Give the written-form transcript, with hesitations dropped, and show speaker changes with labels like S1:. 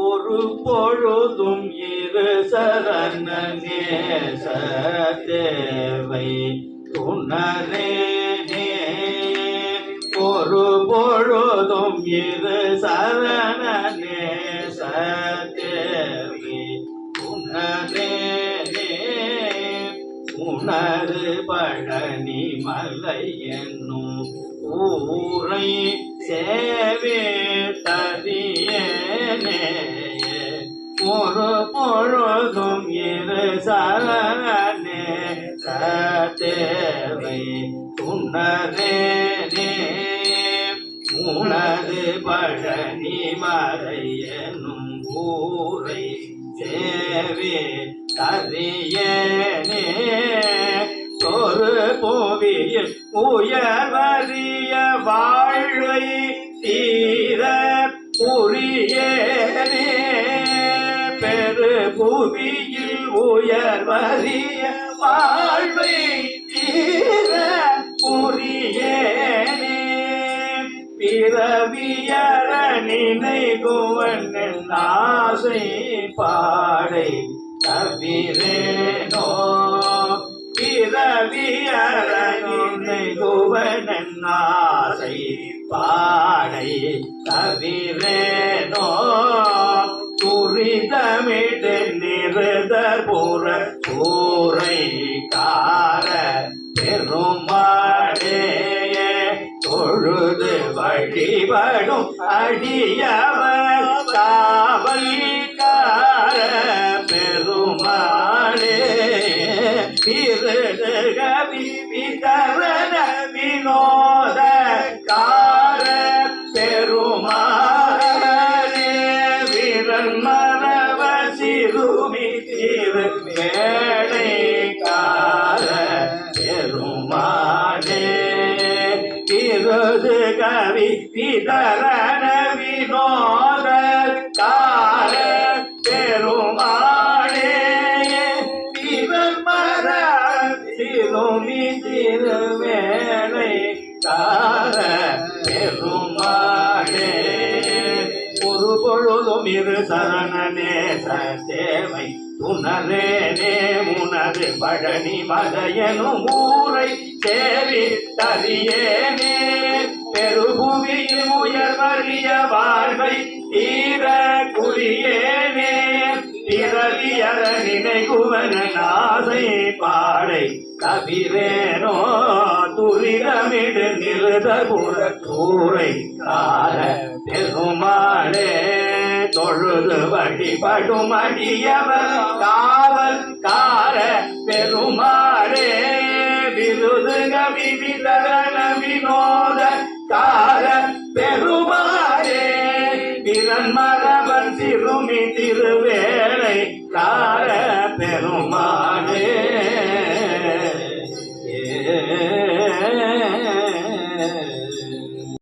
S1: ஒரு பொழுதும் இரு சரண நேச தேவை துணரேனே. ஒரு பொழுதும் இரு சரண நேச தேவை துணரேனே. உணரு பழனி மலை என்னும் ஊரை சேவே தரியேனே. ஒரு பொழுதும் இரு சரணே சதேவை துணரேனே. உனது பழனி மலை என்னும் ஊரை சேவே தரியேனே. ஒரு புவியில் உயர்வறிய வாழ்வை தீர புரியேனே. பெரு புவியில் உயர்வறிய வாழ்வை தீர புரியேனே. பிறவியற நினைகுவன் ஆசை பாடை தவிரேனோ. பிறவியற நினைகுவன் ஆசை பாடை தவிரேனோ. துரிதமிடு நிருதபுர சூரை கார பெருமாளே. தொழுது வழிபடும் அடியவர் காவல்கார பெருமாளே. திருகவி விதரண வினோத கார பெருமாளே. வீரன் மரவ சிறுமி திரு வேளை கார பெருமாளே. விருது கவி விதரண வினோத கார பெருமாளே. வீரன் மர சிறுமி திருவேளை கார பெருமாளே. ஒரு பொழுதும் இரு சரண நேச தேவை துணரேனே. உனது பழனி மலையனும் ஊரை சேவி தரியேனே. பெருபுவியில் உயர்வறிய வாழ்வை தீர குறியேனே. பிறவியற நினைகுவன ஆசை பாடை தவிரேனோ. துரிதமிடு நிருதபுர சூரை கார பெருமாளே. தொழுது வழிபடும் அடியவர் காவல் கார பெருமாளே. விருது கவி விதரண வினோத கார பெருமாளே. திறன் மரபன் சிறுமி திருவேளை கார பெருமாளே.